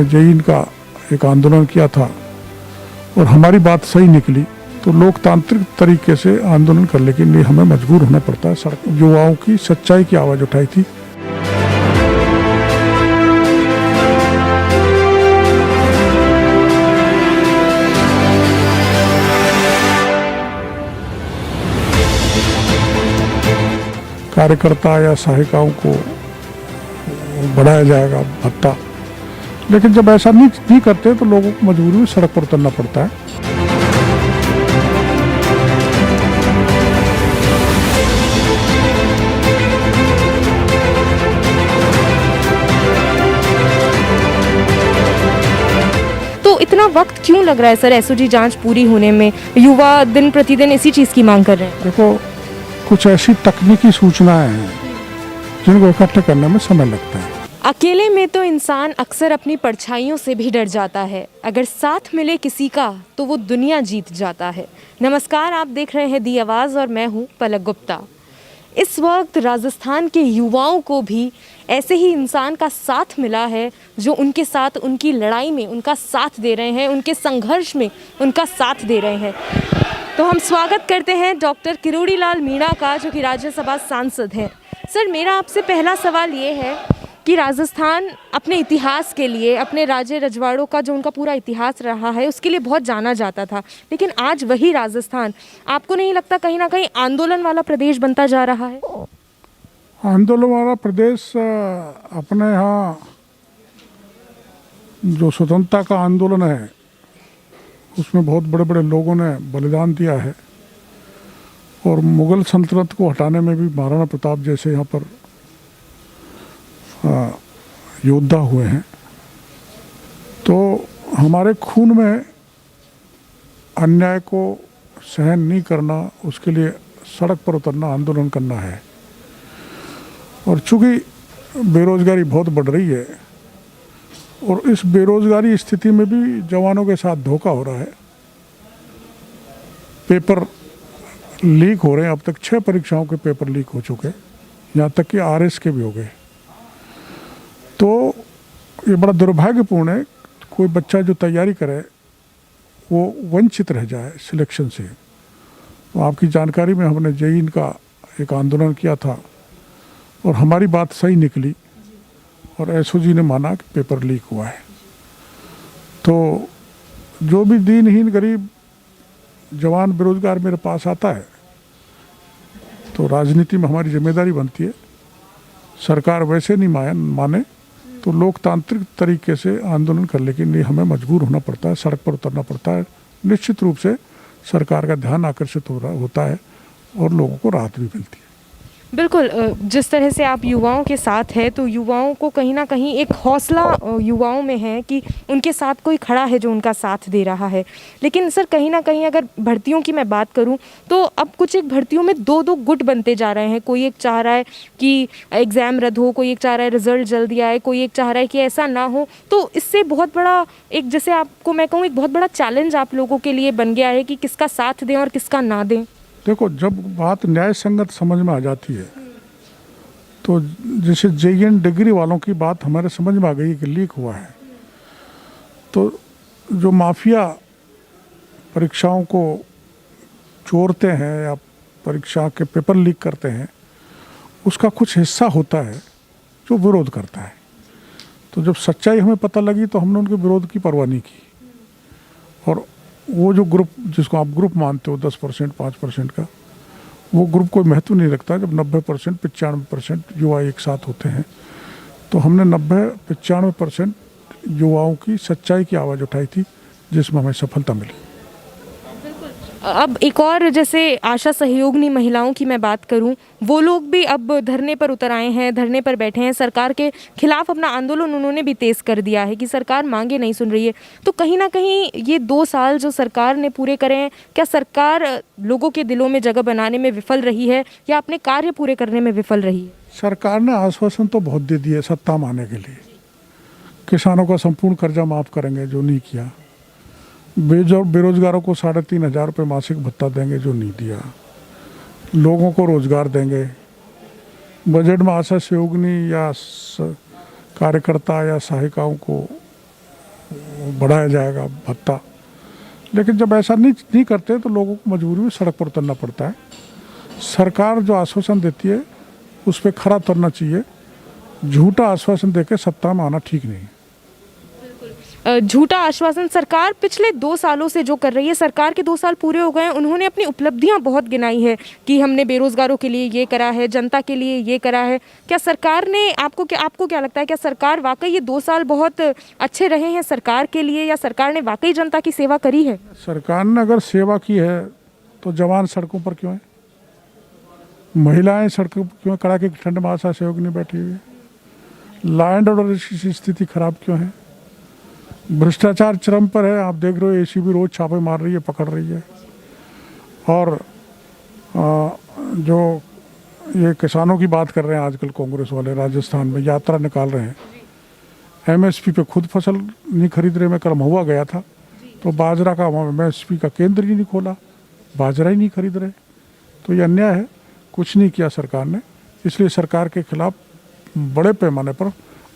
जैन का एक आंदोलन किया था और हमारी बात सही निकली तो लोकतांत्रिक तरीके से आंदोलन करने के लिए हमें मजबूर होना पड़ता है। सड़क युवाओं की सच्चाई की आवाज़ उठाई थी। कार्यकर्ता या सहायिकाओं को बढ़ाया जाएगा भत्ता, लेकिन जब ऐसा नहीं करते तो लोगों को मजबूरी में सड़क पर उतरना पड़ता है। तो इतना वक्त क्यों लग रहा है सर एसओजी जांच पूरी होने में? युवा दिन प्रतिदिन इसी चीज की मांग कर रहे हैं। देखो, कुछ ऐसी तकनीकी सूचनाएं हैं जिनको इकट्ठा करने में समय लगता है। अकेले में तो इंसान अक्सर अपनी परछाइयों से भी डर जाता है, अगर साथ मिले किसी का तो वो दुनिया जीत जाता है। नमस्कार, आप देख रहे हैं दी आवाज़ और मैं हूँ पलक गुप्ता। इस वक्त राजस्थान के युवाओं को भी ऐसे ही इंसान का साथ मिला है जो उनके साथ उनकी लड़ाई में उनका साथ दे रहे हैं, उनके संघर्ष में उनका साथ दे रहे हैं। तो हम स्वागत करते हैं डॉक्टर किरोड़ी लाल मीणा का, जो कि राज्यसभा सांसद हैं। सर, मेरा आपसे पहला सवाल ये है कि राजस्थान अपने इतिहास के लिए, अपने राज्य रजवाड़ों का जो उनका पूरा इतिहास रहा है उसके लिए बहुत जाना जाता था, लेकिन आज वही राजस्थान, आपको नहीं लगता कहीं ना कहीं आंदोलन वाला प्रदेश बनता जा रहा है? आंदोलन वाला प्रदेश अपने यहाँ जो स्वतंत्रता का आंदोलन है उसमें बहुत बड़े बड़े लोगों ने बलिदान दिया है और मुगल सल्तनत को हटाने में भी महाराणा प्रताप जैसे यहाँ पर योद्धा हुए हैं। तो हमारे खून में अन्याय को सहन नहीं करना, उसके लिए सड़क पर उतरना, आंदोलन करना है। और चूँकि बेरोजगारी बहुत बढ़ रही है और इस बेरोजगारी स्थिति में भी जवानों के साथ धोखा हो रहा है, पेपर लीक हो रहे हैं। अब तक 6 परीक्षाओं के पेपर लीक हो चुके हैं, यहाँ तक कि आरएस के भी हो गए। तो ये बड़ा दुर्भाग्यपूर्ण है, कोई बच्चा जो तैयारी करे वो वंचित रह जाए सिलेक्शन से। तो आपकी जानकारी में हमने जैन का एक आंदोलन किया था और हमारी बात सही निकली और एसओजी ने माना कि पेपर लीक हुआ है। तो जो भी दीनहीन गरीब जवान बेरोजगार मेरे पास आता है तो राजनीति में हमारी जिम्मेदारी बनती है, सरकार वैसे नहीं माने तो लोकतांत्रिक तरीके से आंदोलन करने के लिए हमें मजबूर होना पड़ता है, सड़क पर उतरना पड़ता है। निश्चित रूप से सरकार का ध्यान आकर्षित होता है और लोगों को राहत भी मिलती है। बिल्कुल, जिस तरह से आप युवाओं के साथ हैं तो युवाओं को कहीं ना कहीं एक हौसला युवाओं में है कि उनके साथ कोई खड़ा है जो उनका साथ दे रहा है। लेकिन सर, कहीं ना कहीं अगर भर्तियों की मैं बात करूं तो अब कुछ एक भर्तियों में दो गुट बनते जा रहे हैं। कोई एक चाह रहा है कि एग्ज़ाम रद्द हो, कोई एक चाह रहा है रिजल्ट जल्दी आए, कोई एक चाह रहा है कि ऐसा ना हो। तो इससे बहुत बड़ा एक, जैसे आपको मैं कहूँ, एक बहुत बड़ा चैलेंज आप लोगों के लिए बन गया है कि किसका साथ दें और किसका ना दें। देखो, जब बात न्याय संगत समझ में आ जाती है तो जैसे जेईएन डिग्री वालों की बात हमारे समझ में आ गई कि लीक हुआ है, तो जो माफिया परीक्षाओं को चोरते हैं या परीक्षा के पेपर लीक करते हैं, उसका कुछ हिस्सा होता है जो विरोध करता है। तो जब सच्चाई हमें पता लगी तो हमने उनके विरोध की परवाह नहीं की और वो जो ग्रुप, जिसको आप ग्रुप मानते हो 10% 5% का, वो ग्रुप कोई महत्व नहीं रखता। जब 90% 95% युवा एक साथ होते हैं तो हमने 90-95% युवाओं की सच्चाई की आवाज़ उठाई थी, जिसमें हमें सफलता मिली। अब एक और, जैसे आशा सहयोगिनी महिलाओं की मैं बात करूं, वो लोग भी अब धरने पर उतर आए हैं, धरने पर बैठे हैं। सरकार के खिलाफ अपना आंदोलन उन्होंने भी तेज़ कर दिया है कि सरकार मांगे नहीं सुन रही है। तो कहीं ना कहीं ये 2 साल जो सरकार ने पूरे करे हैं, क्या सरकार लोगों के दिलों में जगह बनाने में विफल रही है या अपने कार्य पूरे करने में विफल रही है? सरकार ने आश्वासन तो बहुत दे दिए सत्ता में आने के लिए। किसानों का संपूर्ण कर्जा माफ़ करेंगे, जो नहीं किया। बेरोजगारों को 3,500 रुपये मासिक भत्ता देंगे, जो नहीं दिया। लोगों को रोजगार देंगे। बजट में आशा सहयोगिनी या कार्यकर्ता या सहायिकाओं को बढ़ाया जाएगा भत्ता। लेकिन जब ऐसा नहीं करते तो लोगों को मजबूरी में सड़क पर उतरना पड़ता है। सरकार जो आश्वासन देती है उस पर खरा उतरना चाहिए। झूठा आश्वासन देकर सत्ता में आना ठीक नहीं है। झूठा आश्वासन सरकार पिछले 2 सालों से जो कर रही है, सरकार के 2 साल पूरे हो गए हैं, उन्होंने अपनी उपलब्धियां बहुत गिनाई है कि हमने बेरोजगारों के लिए ये करा है, जनता के लिए ये करा है। क्या सरकार ने आपको क्या लगता है, क्या सरकार वाकई ये 2 साल बहुत अच्छे रहे हैं सरकार के लिए, या सरकार ने वाकई जनता की सेवा करी है? सरकार ने अगर सेवा की है तो जवान सड़कों पर क्यों है? महिलाएं सड़कों पर क्यों? कड़ाके की ठंड में आशा सहयोग नहीं बैठी हुई है? लॉ एंड ऑर्डर की स्थिति खराब क्यों है? भ्रष्टाचार चरम पर है। आप देख रहे हो एसीबी रोज छापे मार रही है, पकड़ रही है। और जो ये किसानों की बात कर रहे हैं आजकल कांग्रेस वाले, राजस्थान में यात्रा निकाल रहे हैं, एमएसपी पे खुद फसल नहीं खरीद रहे। मैं कल महुआ गया था तो बाजरा का एमएसपी का केंद्र ही नहीं खोला, बाजरा ही नहीं खरीद रहे। तो ये अन्याय है, कुछ नहीं किया सरकार ने। इसलिए सरकार के खिलाफ बड़े पैमाने पर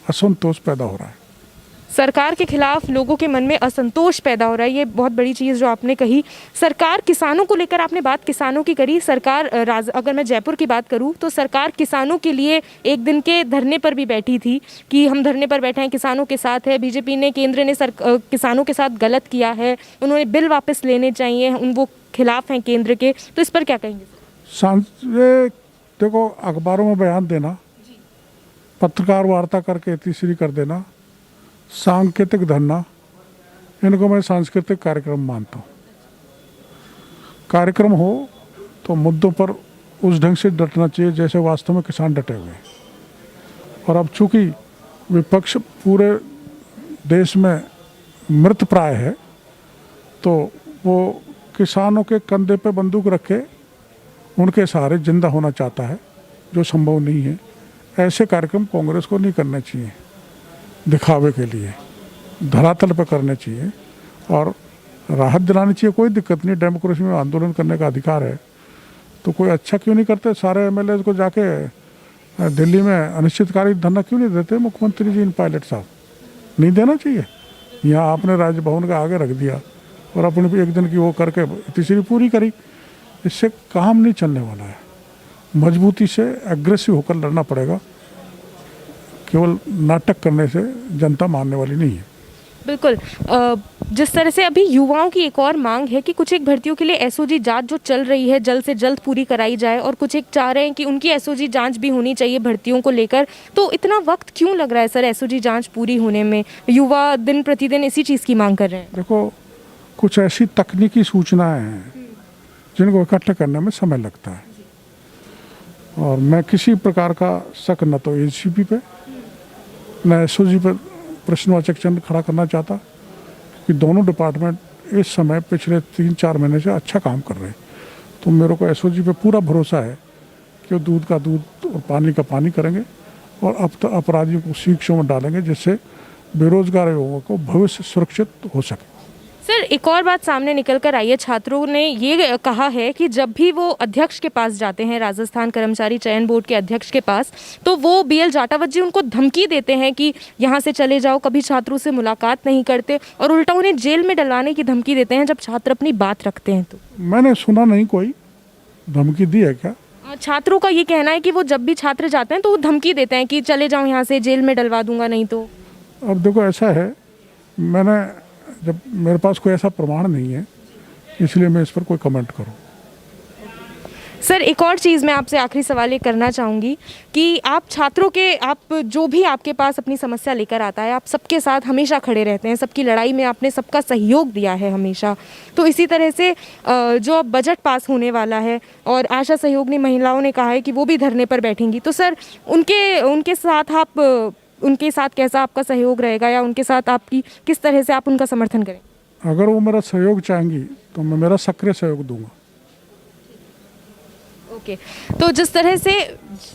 असंतोष पैदा हो रहा है। सरकार के खिलाफ लोगों के मन में असंतोष पैदा हो रहा है, ये बहुत बड़ी चीज़ जो आपने कही। सरकार किसानों को लेकर, आपने बात किसानों की करी। सरकार अगर मैं जयपुर की बात करूं तो सरकार किसानों के लिए एक दिन के धरने पर भी बैठी थी कि हम धरने पर बैठे हैं, किसानों के साथ है। बीजेपी ने, केंद्र ने किसानों के साथ गलत किया है, उन्होंने बिल वापस लेने चाहिए, वो खिलाफ हैं केंद्र के। तो इस पर क्या कहेंगे? देखो, अखबारों में बयान देना, पत्रकार वार्ता करके तीसरी कर देना, सांकेतिक धरना, इनको मैं सांस्कृतिक कार्यक्रम मानता हूँ। कार्यक्रम हो तो मुद्दों पर उस ढंग से डटना चाहिए जैसे वास्तव में किसान डटे हुए हैं। और अब चूंकि विपक्ष पूरे देश में मृत प्राय है तो वो किसानों के कंधे पे बंदूक रखे उनके सहारे जिंदा होना चाहता है, जो संभव नहीं है। ऐसे कार्यक्रम कांग्रेस को नहीं करने चाहिए, दिखावे के लिए, धरातल पर करने चाहिए और राहत दिलानी चाहिए। कोई दिक्कत नहीं, डेमोक्रेसी में आंदोलन करने का अधिकार है। तो कोई अच्छा क्यों नहीं करते? सारे एमएलए को जाके दिल्ली में अनिश्चितकालीन धरना क्यों नहीं देते मुख्यमंत्री जी? इन पायलट साहब, नहीं देना चाहिए। यहाँ आपने राजभवन के आगे रख दिया और अपनी एक दिन की वो करके तीसरी पूरी करी। इससे काम नहीं चलने वाला है। मजबूती से एग्रेसिव होकर लड़ना पड़ेगा। केवल नाटक करने से जनता मानने वाली नहीं है। बिल्कुल। जिस तरह से अभी युवाओं की एक और मांग है कि कुछ एक भर्तियों के लिए एसओजी जांच जो चल रही है जल्द से जल्द पूरी कराई जाए, और कुछ एक चाह रहे हैं कि उनकी एसओजी जांच भी होनी चाहिए भर्तियों को लेकर। तो इतना वक्त क्यों लग रहा है सर एसओजी जांच पूरी होने में? युवा दिन प्रतिदिन इसी चीज़ की मांग कर रहे हैं। देखो, कुछ ऐसी तकनीकी सूचनाएं हैं जिनको इकट्ठा करने में समय लगता है, और मैं किसी प्रकार का शक न तो एसीपी पे न एसओजी पर प्रश्नवाचक चिन्ह खड़ा करना चाहता कि दोनों डिपार्टमेंट इस समय पिछले 3-4 महीने से अच्छा काम कर रहे हैं। तो मेरे को एसओजी पे पूरा भरोसा है कि वो दूध का दूध और पानी का पानी करेंगे और अब तो अपराधियों को शिक्षों में डालेंगे जिससे बेरोजगार युवाओं को भविष्य सुरक्षित हो सके। सर, एक और बात सामने निकल कर आई है। छात्रों ने ये कहा है कि जब भी वो अध्यक्ष के पास जाते हैं, राजस्थान कर्मचारी चयन बोर्ड के अध्यक्ष के पास, तो वो बीएल जाटावत जी उनको धमकी देते हैं कि यहाँ से चले जाओ, कभी छात्रों से मुलाकात नहीं करते, और उल्टा उन्हें जेल में डलवाने की धमकी देते हैं जब छात्र अपनी बात रखते हैं। तो मैंने सुना नहीं कोई धमकी दी है क्या? छात्रों का ये कहना है कि वो जब भी छात्र जाते हैं तो वो धमकी देते हैं कि चले जाओ यहाँ से, जेल में डलवा दूंगा नहीं तो। अब देखो, ऐसा है, जब मेरे पास कोई ऐसा प्रमाण नहीं है इसलिए मैं इस पर कोई कमेंट करूं। सर, एक और चीज़ मैं आपसे आखिरी सवाल ये करना चाहूँगी कि आप छात्रों के, आप जो भी आपके पास अपनी समस्या लेकर आता है, आप सबके साथ हमेशा खड़े रहते हैं, सबकी लड़ाई में आपने सबका सहयोग दिया है हमेशा। तो इसी तरह से जो अब बजट पास होने वाला है और आशा सहयोगिनी महिलाओं ने कहा है कि वो भी धरने पर बैठेंगी, तो सर उनके साथ कैसा आपका सहयोग रहेगा, या उनके साथ आपकी किस तरह से आप उनका समर्थन करें? अगर वो मेरा सहयोग चाहेंगी तो मैं मेरा सक्रिय सहयोग दूंगा। ओके। तो जिस तरह से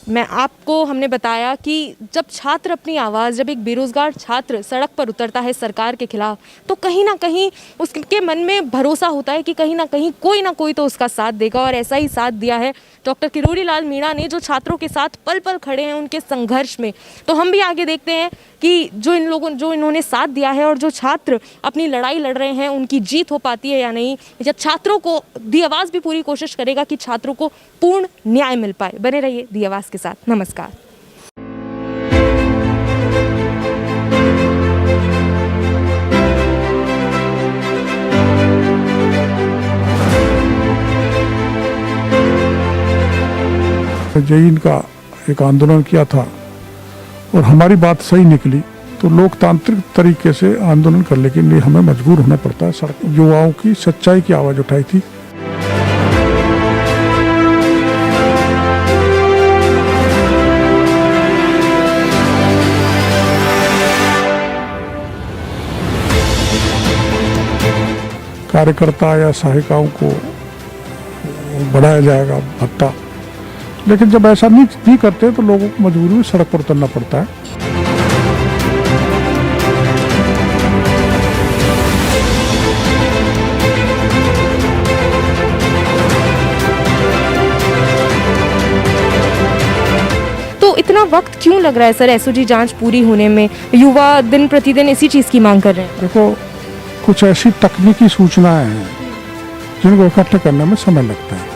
मैं आपको हमने बताया कि जब छात्र अपनी आवाज़, जब एक बेरोज़गार छात्र सड़क पर उतरता है सरकार के खिलाफ, तो कहीं ना कहीं उसके मन में भरोसा होता है कि कहीं ना कोई तो उसका साथ देगा। और ऐसा ही साथ दिया है डॉक्टर किरोड़ी लाल मीणा ने, जो छात्रों के साथ पल पल खड़े हैं उनके संघर्ष में। तो हम भी आगे देखते हैं कि जो इन्होंने साथ दिया है और जो छात्र अपनी लड़ाई लड़ रहे हैं उनकी जीत हो पाती है या नहीं, या छात्रों को दी आवाज़ भी पूरी कोशिश करेगा कि छात्रों को पूर्ण न्याय मिल पाए। बने रहिए दी आवाज़ के साथ। नमस्कार। जैन का एक आंदोलन किया था और हमारी बात सही निकली, तो लोकतांत्रिक तरीके से आंदोलन करने के लिए हमें मजबूर होना पड़ता है। सड़क युवाओं की सच्चाई की आवाज़ उठाई थी। कार्यकर्ता या सहायिकाओं को बढ़ाया जाएगा भत्ता, लेकिन जब ऐसा नहीं करते तो लोगों को मजबूरी में सड़क पर उतरना पड़ता है। तो इतना वक्त क्यों लग रहा है सर एसओजी जांच पूरी होने में? युवा दिन प्रतिदिन इसी चीज़ की मांग कर रहे हैं। देखो, कुछ ऐसी तकनीकी सूचनाएं हैं जिनको इकट्ठा करने में समय लगता है।